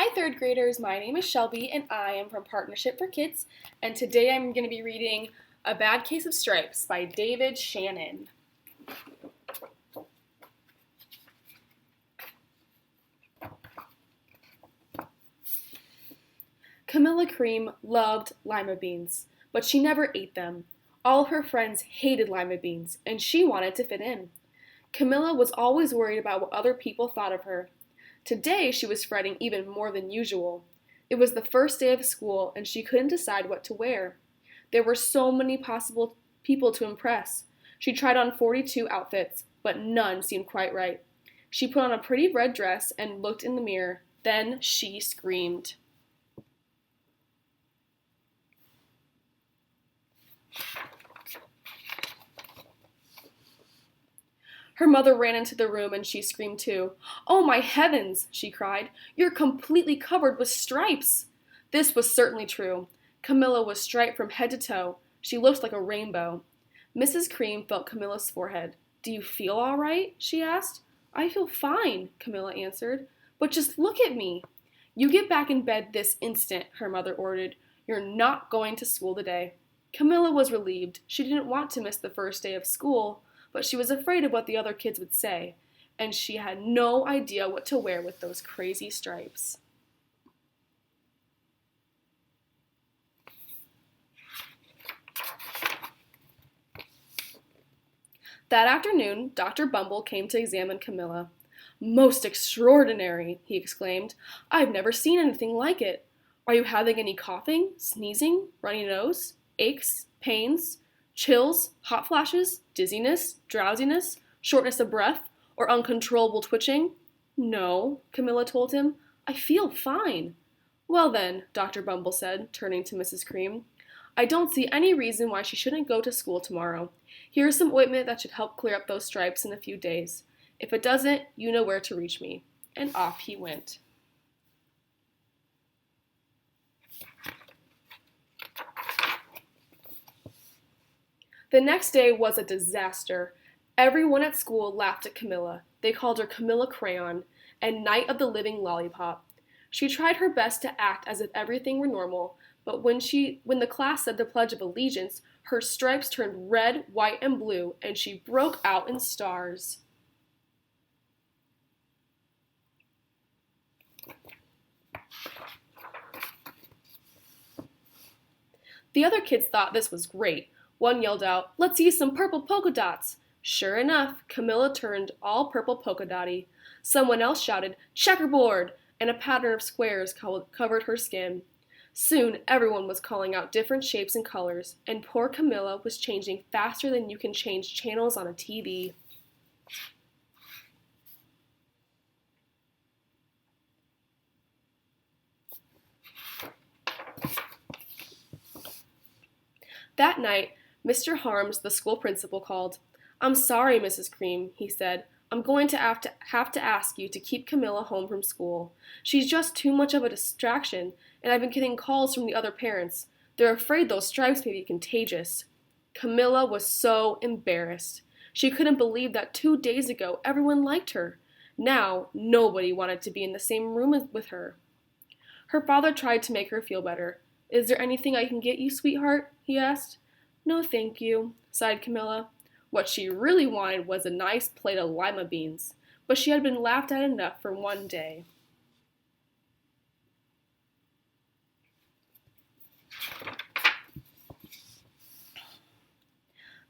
Hi, third graders. My name is Shelby, and I am from Partnership for Kids. And today I'm going to be reading A Bad Case of Stripes by David Shannon. Camilla Cream loved lima beans, but she never ate them. All her friends hated lima beans, and she wanted to fit in. Camilla was always worried about what other people thought of her. Today she was fretting even more than usual. It was the first day of school, and she couldn't decide what to wear. There were so many possible people to impress. She tried on 42 outfits, but none seemed quite right. She put on a pretty red dress and looked in the mirror. Then she screamed. Her mother ran into the room and she screamed too. "Oh, my heavens!" she cried. "You're completely covered with stripes!" This was certainly true. Camilla was striped from head to toe. She looked like a rainbow. Mrs. Cream felt Camilla's forehead. "Do you feel all right?" she asked. "I feel fine," Camilla answered. "But just look at me." "You get back in bed this instant," her mother ordered. "You're not going to school today." Camilla was relieved. She didn't want to miss the first day of school, but she was afraid of what the other kids would say, and she had no idea what to wear with those crazy stripes. That afternoon, Dr. Bumble came to examine Camilla. "Most extraordinary!" he exclaimed. "I've never seen anything like it. Are you having any coughing, sneezing, runny nose, aches, pains, chills, hot flashes, dizziness, drowsiness, shortness of breath, or uncontrollable twitching?" "No," Camilla told him. "I feel fine." "Well then," Dr. Bumble said, turning to Mrs. Cream, "I don't see any reason why she shouldn't go to school tomorrow. Here's some ointment that should help clear up those stripes in a few days. If it doesn't, you know where to reach me." And off he went. The next day was a disaster. Everyone at school laughed at Camilla. They called her Camilla Crayon and Night of the Living Lollipop. She tried her best to act as if everything were normal, but when the class said the Pledge of Allegiance, her stripes turned red, white, and blue, and she broke out in stars. The other kids thought this was great. One yelled out, "Let's see some purple polka dots." Sure enough, Camilla turned all purple polka dotty. Someone else shouted, "Checkerboard!" and a pattern of squares covered her skin. Soon everyone was calling out different shapes and colors, and poor Camilla was changing faster than you can change channels on a TV. That night, Mr. Harms, the school principal, called. "I'm sorry, Mrs. Cream," he said. "I'm going to have to ask you to keep Camilla home from school. She's just too much of a distraction, and I've been getting calls from the other parents. They're afraid those stripes may be contagious." Camilla was so embarrassed. She couldn't believe that 2 days ago everyone liked her. Now, nobody wanted to be in the same room with her. Her father tried to make her feel better. "Is there anything I can get you, sweetheart?" he asked. "No, thank you," sighed Camilla. What she really wanted was a nice plate of lima beans, but she had been laughed at enough for one day.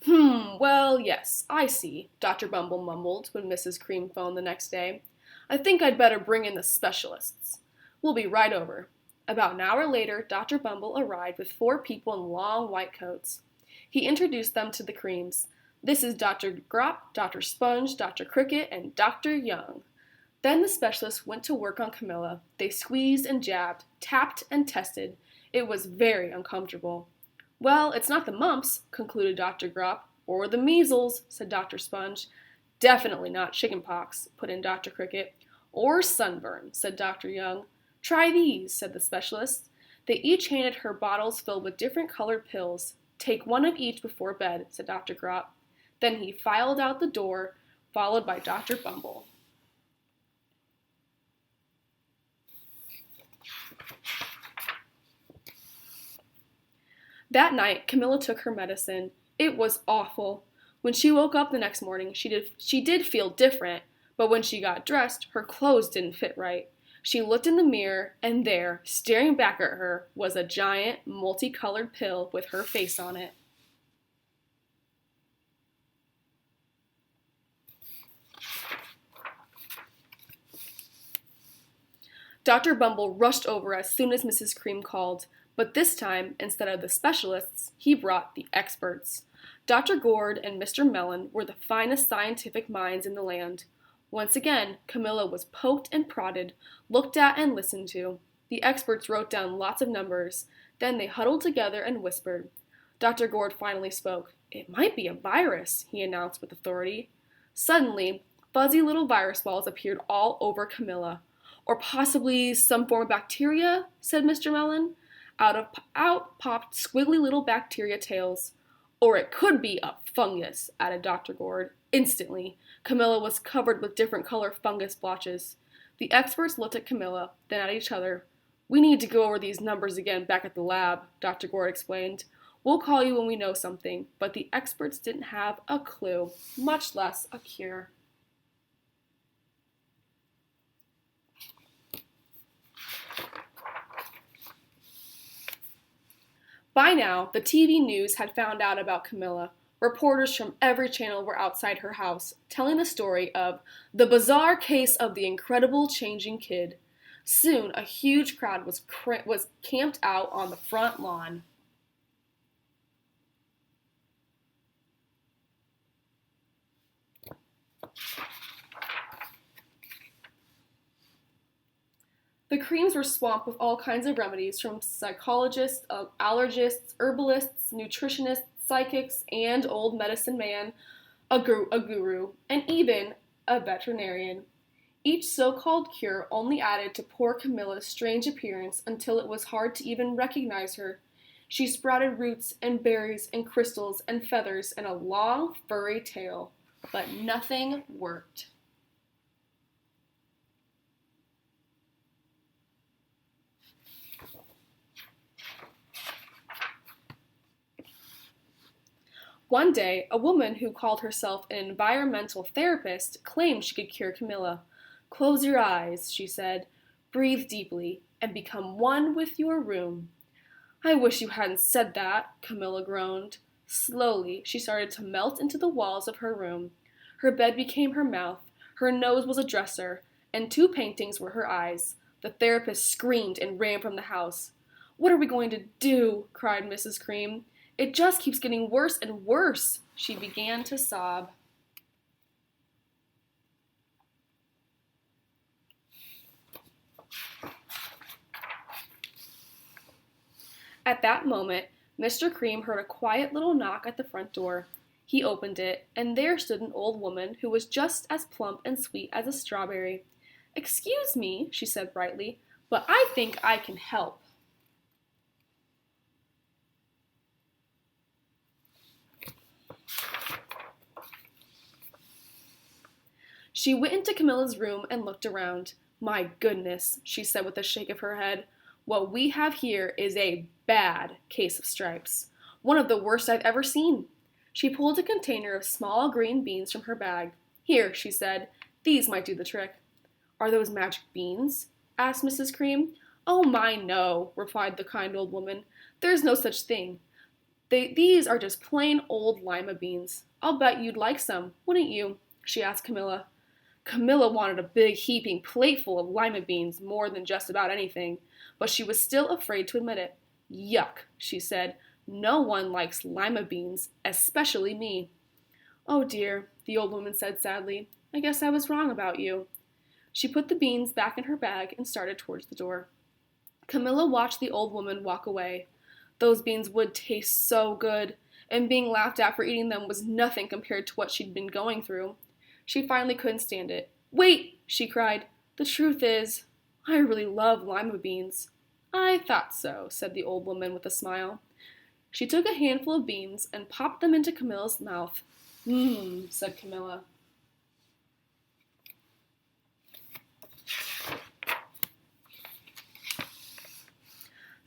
Well, yes, I see," Dr. Bumble mumbled when Mrs. Cream phoned the next day. "I think I'd better bring in the specialists. We'll be right over." About an hour later, Dr. Bumble arrived with 4 people in long white coats. He introduced them to the Creams. "This is Dr. Grop, Dr. Sponge, Dr. Cricket, and Dr. Young." Then the specialists went to work on Camilla. They squeezed and jabbed, tapped and tested. It was very uncomfortable. "Well, it's not the mumps," concluded Dr. Grop. "Or the measles," said Dr. Sponge. "Definitely not chickenpox," put in Dr. Cricket. "Or sunburn," said Dr. Young. "Try these," said the specialists. They each handed her bottles filled with different colored pills. "Take one of each before bed," said Dr. Grop. Then he filed out the door, followed by Dr. Bumble. That night, Camilla took her medicine. It was awful. When she woke up the next morning, she did feel different, but when she got dressed, her clothes didn't fit right. She looked in the mirror, and there, staring back at her, was a giant, multicolored pill with her face on it. Dr. Bumble rushed over as soon as Mrs. Cream called, but this time, instead of the specialists, he brought the experts. Dr. Gord and Mr. Mellon were the finest scientific minds in the land. Once again, Camilla was poked and prodded, looked at and listened to. The experts wrote down lots of numbers. Then they huddled together and whispered. Dr. Gord finally spoke. "It might be a virus," he announced with authority. Suddenly, fuzzy little virus balls appeared all over Camilla. "Or possibly some form of bacteria," said Mr. Mellon. Out popped squiggly little bacteria tails. "Or it could be a fungus," added Dr. Gord. Instantly, Camilla was covered with different color fungus blotches. The experts looked at Camilla, then at each other. "We need to go over these numbers again back at the lab," Dr. Gord explained. "We'll call you when we know something," but the experts didn't have a clue, much less a cure. By now, the TV news had found out about Camilla. Reporters from every channel were outside her house, telling the story of the bizarre case of the incredible changing kid. Soon, a huge crowd was camped out on the front lawn. The creams were swamped with all kinds of remedies from psychologists, allergists, herbalists, nutritionists, psychics, and old medicine man, a guru, and even a veterinarian. Each so-called cure only added to poor Camilla's strange appearance until it was hard to even recognize her. She sprouted roots and berries and crystals and feathers and a long, furry tail, but nothing worked. One day, a woman who called herself an environmental therapist claimed she could cure Camilla. "Close your eyes," she said, "breathe deeply, and become one with your room." "I wish you hadn't said that," Camilla groaned. Slowly, she started to melt into the walls of her room. Her bed became her mouth, her nose was a dresser, and 2 paintings were her eyes. The therapist screamed and ran from the house. "What are we going to do?" cried Mrs. Cream. "It just keeps getting worse and worse." She began to sob. At that moment, Mr. Cream heard a quiet little knock at the front door. He opened it, and there stood an old woman who was just as plump and sweet as a strawberry. "Excuse me," she said brightly, "but I think I can help." She went into Camilla's room and looked around. "My goodness," she said with a shake of her head. "What we have here is a bad case of stripes. One of the worst I've ever seen." She pulled a container of small green beans from her bag. "Here," she said, "these might do the trick." "Are those magic beans?" asked Mrs. Cream. "Oh my, no," replied the kind old woman. "There's no such thing. These are just plain old lima beans. I'll bet you'd like some, wouldn't you?" she asked Camilla. Camilla wanted a big heaping plateful of lima beans more than just about anything, but she was still afraid to admit it. "Yuck," she said. "No one likes lima beans, especially me." "Oh dear," the old woman said sadly. "I guess I was wrong about you." She put the beans back in her bag and started towards the door. Camilla watched the old woman walk away. Those beans would taste so good, and being laughed at for eating them was nothing compared to what she'd been going through. She finally couldn't stand it. "Wait!" she cried. "The truth is, I really love lima beans." "I thought so," said the old woman with a smile. She took a handful of beans and popped them into Camilla's mouth. "Mmm," said Camilla.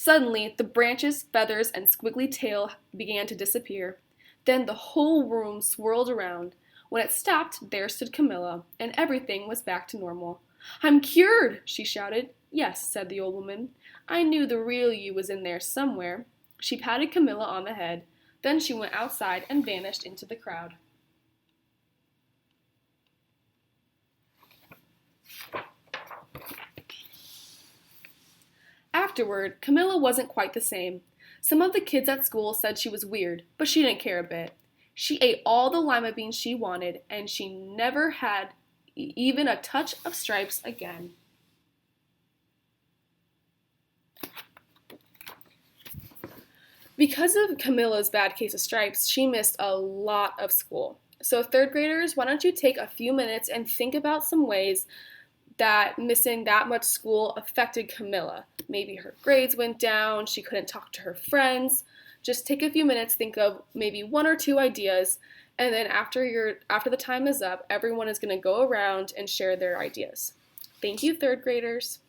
Suddenly, the branches, feathers, and squiggly tail began to disappear. Then the whole room swirled around. When it stopped, there stood Camilla, and everything was back to normal. "I'm cured!" she shouted. "Yes," said the old woman. "I knew the real you was in there somewhere." She patted Camilla on the head. Then she went outside and vanished into the crowd. Afterward, Camilla wasn't quite the same. Some of the kids at school said she was weird, but she didn't care a bit. She ate all the lima beans she wanted, and she never had even a touch of stripes again. Because of Camilla's bad case of stripes, she missed a lot of school. So, third graders, why don't you take a few minutes and think about some ways that missing that much school affected Camilla? Maybe her grades went down, she couldn't talk to her friends. Just take a few minutes, think of maybe one or two ideas, and then after the time is up, everyone is going to go around and share their ideas. Thank you, third graders.